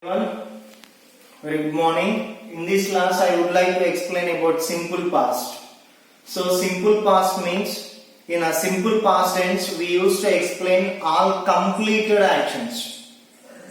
Everyone, very good morning. In this class, I would like to explain about simple past. So, simple past means in a simple past tense, we used to explain all completed actions.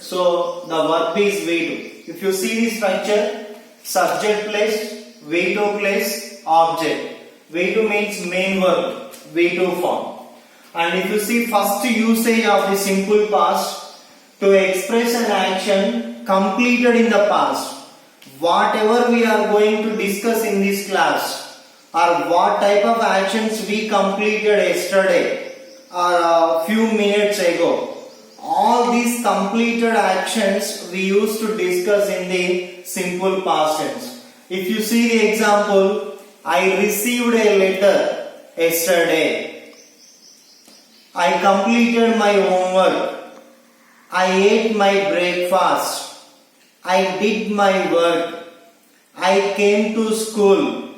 So, the verb is way to. If you see the structure, subject place, way to place, object. Way to means main verb, way to form. And if you see first usage of the simple past to express an action completed in the past, whatever we are going to discuss in this class or what type of actions we completed yesterday or a few minutes ago, all these completed actions we used to discuss in the simple past tense. If you see the example, I received a letter yesterday, I completed my homework, I ate my breakfast, I did my work, I came to school.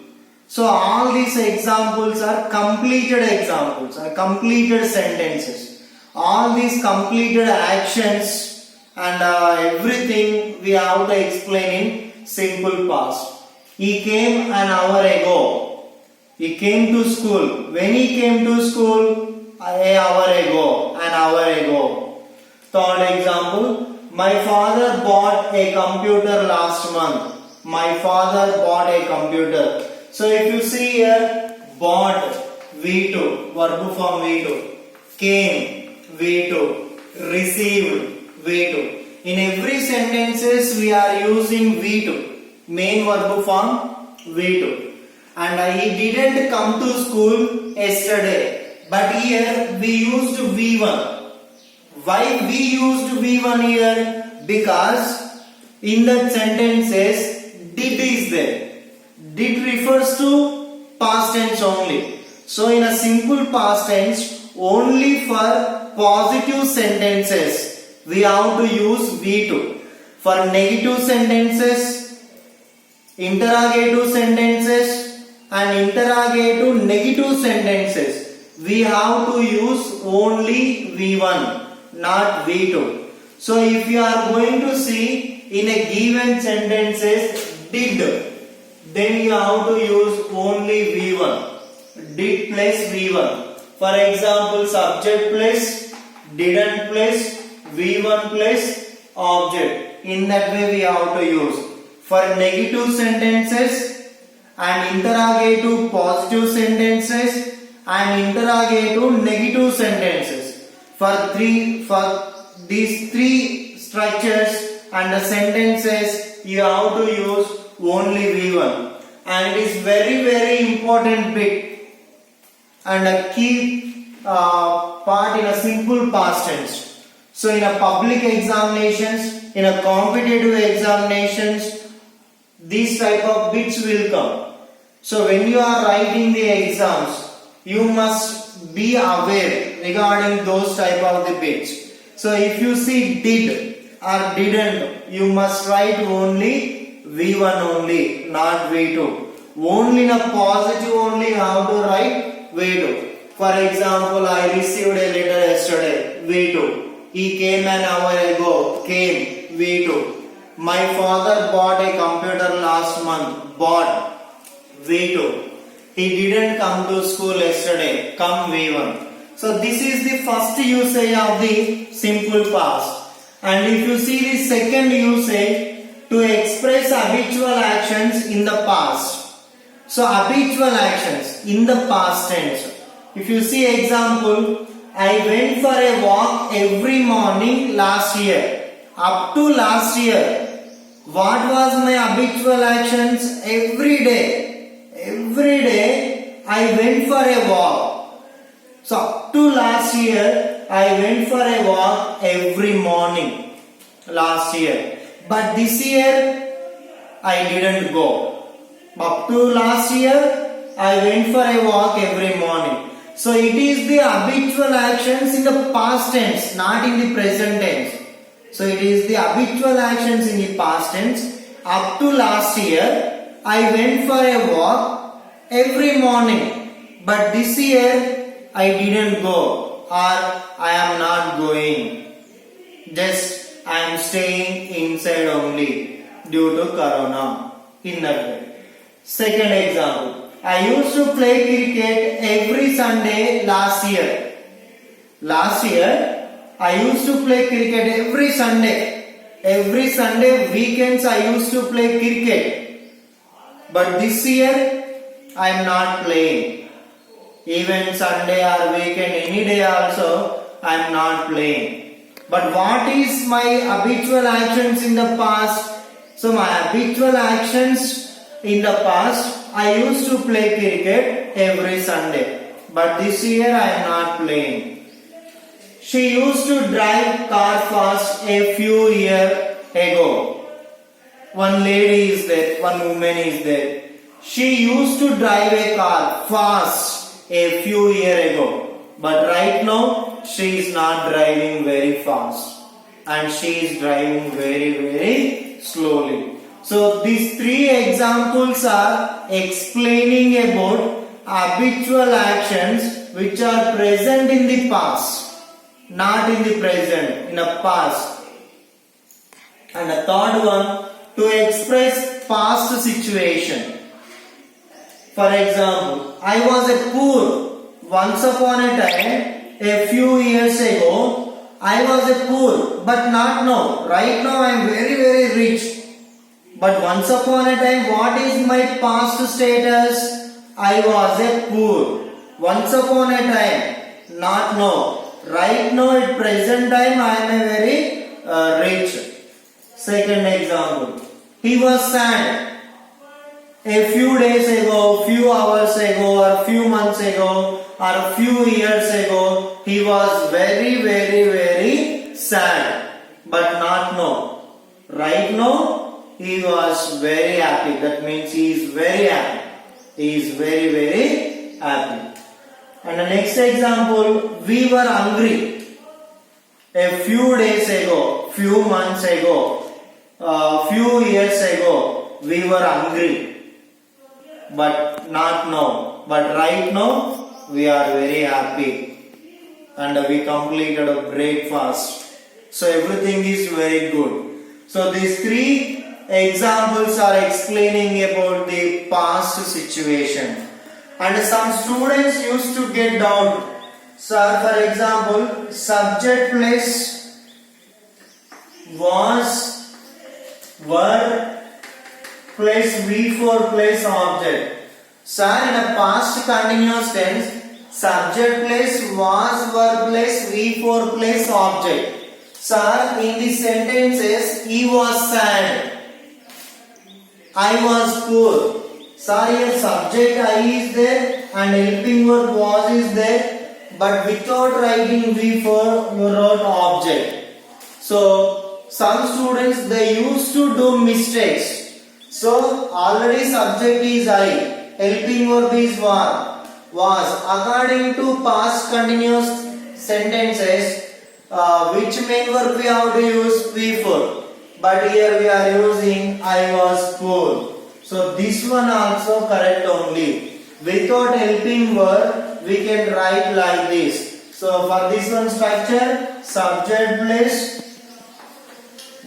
So all these examples are completed examples, are completed sentences. All these completed actions and everything we have to explain in simple past. He came an hour ago. He came to school. When he came to school? An hour ago. Third example. My father bought a computer last month. My father bought a computer. So if you see here, bought, V2, verb form V2, came, V2, received, V2. In every sentences we are using V2, main verb form V2. And he didn't come to school yesterday, but here we used V1. Why we used V1 here? Because in that sentences did is there. Did refers to past tense only. So in a simple past tense, only for positive sentences we have to use V2. For negative sentences, interrogative sentences and interrogative negative sentences, we have to use only V1. Not V2. So if you are going to see in a given sentences did, then you have to use only V1. Did plus V1. For example, subject plus, didn't plus, V1 plus, object. In that way we have to use. For negative sentences and interrogative positive sentences and interrogative negative sentences. For these three structures and the sentences, you have to use only V1. And it is very important bit and a key part in a simple past tense. So in a public examinations, in a competitive examinations, these type of bits will come. So when you are writing the exams, you must be aware regarding those type of the bits. So if you see did or didn't, you must write only V1 only, not V2. Only in a positive only you have to write V2. For example, I received a letter yesterday, V2. He came an hour ago, came, V2. My father bought a computer last month, bought, V2. He didn't come to school yesterday, come V1. So this is the first usage of the simple past. And if you see the second usage, to express habitual actions in the past. So habitual actions in the past tense. If you see example, I went for a walk every morning last year. Up to last year, what was my habitual actions? Every day I went for a walk. So up to last year I went for a walk every morning last year. But this year I didn't go. Up to last year I went for a walk every morning. So it is the habitual actions in the past tense, not in the present tense. So it is the habitual actions in the past tense. Up to last year I went for a walk every morning, but this year I didn't go or I am not going. Just I am staying inside only due to corona. In that way. Second example. I used to play cricket every Sunday last year. Last year, I used to play cricket every Sunday. Every Sunday weekends I used to play cricket. But this year, I am not playing. Even Sunday or weekend, any day also, I am not playing. But what is my habitual actions in the past? So my habitual actions in the past, I used to play cricket every Sunday. But this year I am not playing. She used to drive car fast a few years ago. One lady is there, one woman is there. She used to drive a car fast a few years ago. But right now, she is not driving very fast. And she is driving very slowly. So these three examples are explaining about habitual actions which are present in the past, not in the present, in the past. And the third one, to express past situation. For example, I was a poor. Once upon a time, a few years ago, I was a poor, but not now. Right now I am very rich. But once upon a time, what is my past status? I was a poor. Once upon a time, not now. Right now at present time, I am a very rich. Second example. He was sad. A few days ago, few hours ago, or few months ago, or a few years ago, he was very sad. But not now. Right now, he was very happy. That means he is very happy. He is very happy. And the next example, we were hungry. A few days ago, few months ago, few years ago, we were hungry. But not now. But right now, we are very happy. And we completed a breakfast. So everything is very good. So these three examples are explaining about the past situation. And some students used to get doubt. So for example, subject place was, were, place V4 place object. So in a past continuous tense, subject place was, were place V4 place object. So in the sentences, he was sad. I was poor. Sorry, here subject I is there and helping verb was is there, but without writing V4, you wrote object. So some students they used to do mistakes. So already subject is I, helping verb is was. According to past continuous sentences, which main verb we have to use? V4. But here we are using I was poor. So this one also correct only. Without helping verb, we can write like this. So for this one structure, subject place,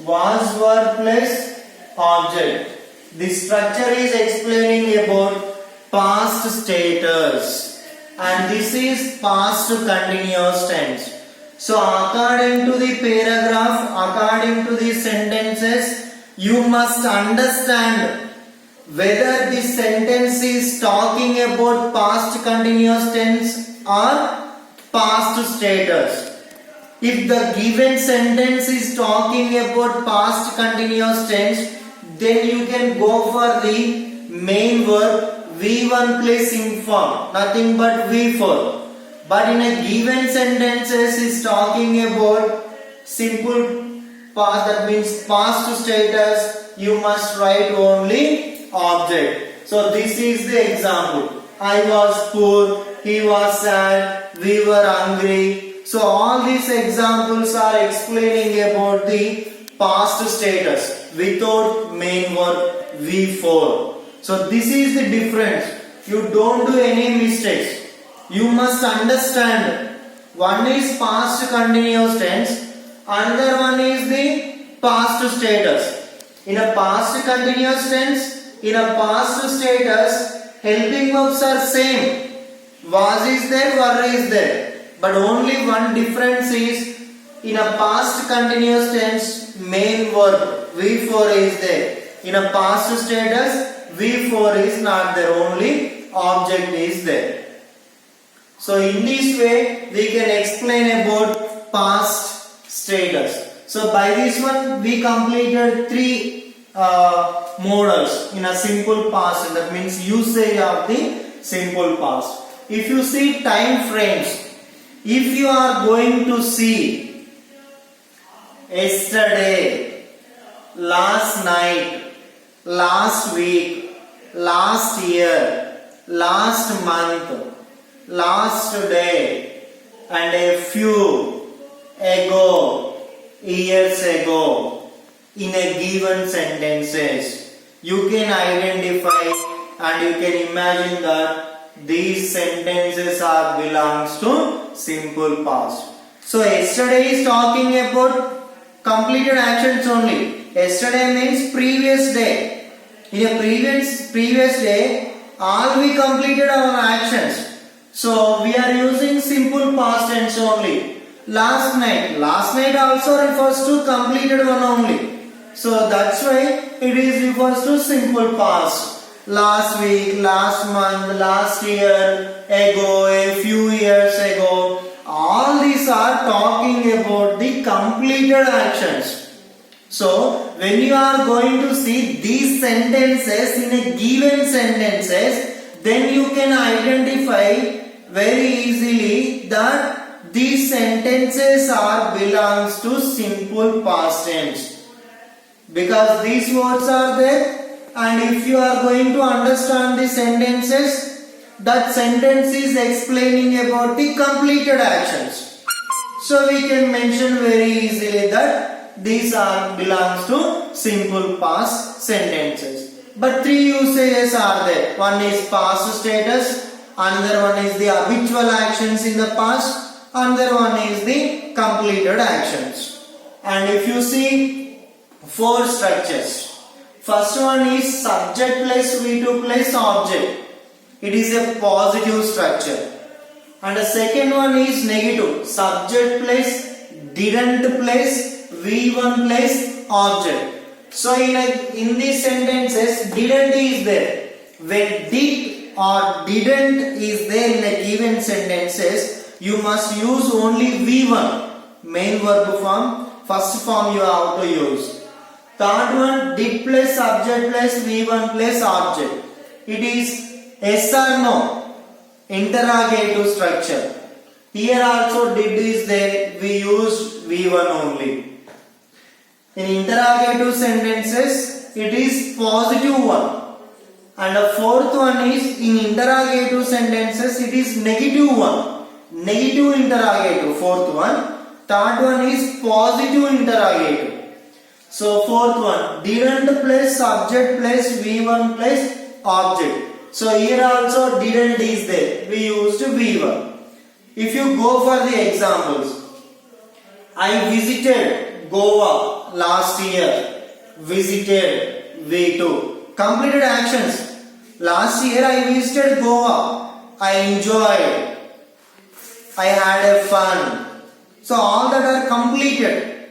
was, were place, object. This structure is explaining about past status. And this is past continuous tense. So according to the paragraph, according to the sentences, you must understand whether the sentence is talking about past continuous tense or past status. If the given sentence is talking about past continuous tense, then you can go for the main verb V1 plus inform, nothing but V4. But in a given sentences is talking about simple past, that means past status, you must write only object. So this is the example. I was poor, he was sad, we were hungry. So all these examples are explaining about the past status without main verb V4. So this is the difference. You don't do any mistakes. You must understand. One is past continuous tense, another one is the past status. In a past continuous tense, in a past status, helping verbs are same. Was is there, were is there. But only one difference is, in a past continuous tense, main verb V4 is there. In a past status, V4 is not there, only object is there. So in this way, we can explain about past status. So by this one, we completed three modals in a simple past. That means usage of the simple past. If you see time frames, if you are going to see yesterday, last night, last week, last year, last month, last day, and a few ago, years ago, in a given sentences, you can identify and you can imagine that these sentences are belongs to simple past. So yesterday is talking about completed actions only. Yesterday means previous day. In a previous day, all we completed our actions. So we are using simple past tense only. Last night also refers to completed one only. So that's why it is refers to simple past. Last week, last month, last year, ago, a few years ago, all these are talking about the completed actions. So when you are going to see these sentences in a given sentences, then you can identify very easily that these sentences are belongs to simple past tense, because these words are there, and if you are going to understand the sentences, that sentence is explaining about the completed actions. So we can mention very easily that these are belongs to simple past sentences. But three usages are there. One is past status, another one is the habitual actions in the past, another one is the completed actions. And if you see four structures, first one is subject plus V2 plus object. It is a positive structure. And the second one is negative, subject plus didn't plus V1 plus object. So in these sentences, didn't is there. When did or didn't is there in a given sentences, you must use only V1, main verb form, first form you have to use. Third one, did plus subject plus V1 plus object. It is yes or no, interrogative structure. Here also did is there, we use V1 only. In interrogative sentences, it is positive one. And the fourth one is, in interrogative sentences, it is negative one. Negative interrogative, fourth one. Third one is positive interrogative. So fourth one, didn't plus subject plus V1 plus object. So here also didn't is there, we used V1. If you go for the examples, I visited Goa last year, visited V2. Completed actions, last year I visited Goa, I enjoyed, I had a fun. So all that are completed.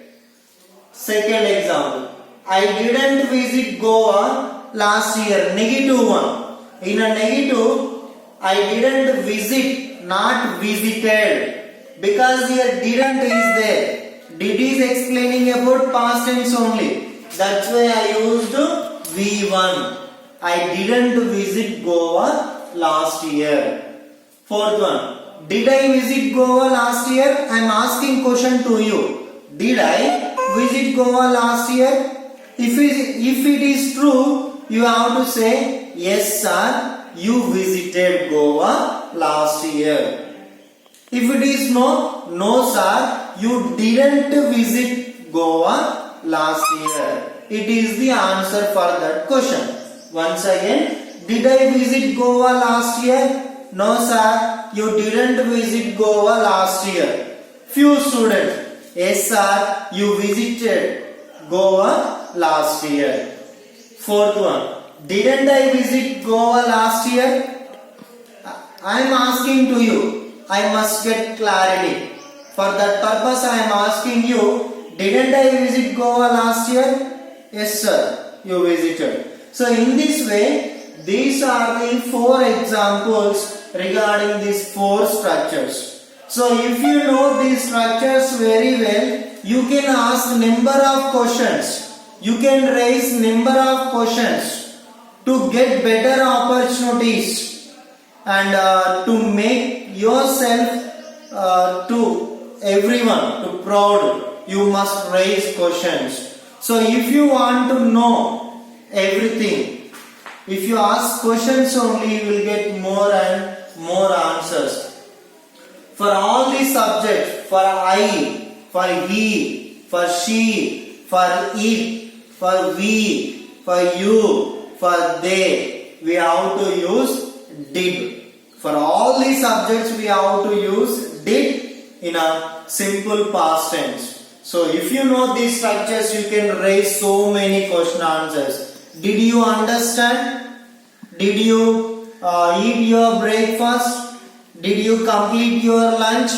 Second example, I didn't visit Goa last year, negative one. In a negative, I didn't visit, not visited, because here didn't is there. Did is explaining about past tense only. That's why I used V1. I didn't visit Goa last year. Fourth one, did I visit Goa last year? I am asking question to you. Did I visit Goa last year? If it is true, you have to say yes sir, you visited Goa last year. If it is no sir, you didn't visit Goa last year. It is the answer for that question. Once again, did I visit Goa last year? No sir, you didn't visit Goa last year. Few students, yes sir, you visited Goa last year. Fourth one. Didn't I visit Goa last year? I am asking to you. I must get clarity. For that purpose I am asking you. Didn't I visit Goa last year? Yes sir, you visited. So in this way, these are the 4 examples regarding these 4 structures. So if you know these structures very well, you can ask number of questions. You can raise number of questions to get better opportunities and to make yourself to everyone to proud. You must raise questions. So if you want to know everything, if you ask questions only, you will get more and more answers. For all these subjects, for I, for he, for she, for it, for we, for you, for they, we have to use did. For all these subjects, we have to use did in a simple past tense. So if you know these structures, you can raise so many question answers. Did you understand? Did you eat your breakfast? Did you complete your lunch?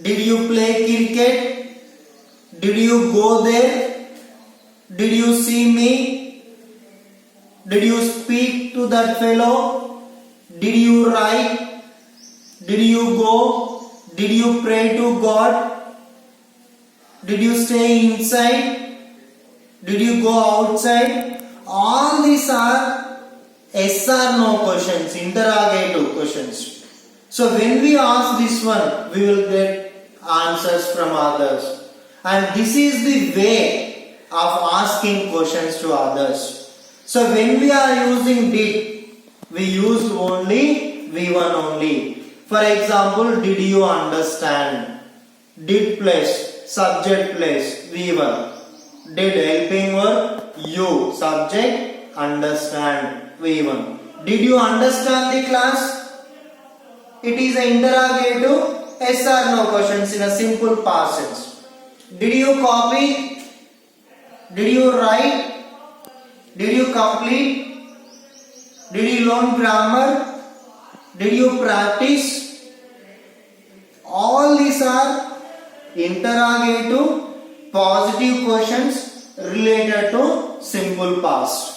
Did you play cricket? Did you go there? Did you see me? Did you speak to that fellow? Did you write? Did you go? Did you pray to God? Did you stay inside? Did you go outside? All these are yes or no questions, interrogative questions. So when we ask this one, we will get answers from others. And this is the way of asking questions to others. So when we are using did, we use only V1 only. For example, did you understand? Did plus subject place V1. Did helping verb you, subject understand V1. Did you understand the class? It is an interrogative yes or no questions in a simple past tense. Did you copy? Did you write? Did you complete? Did you learn grammar? Did you practice? All these are interrogative positive questions related to simple past.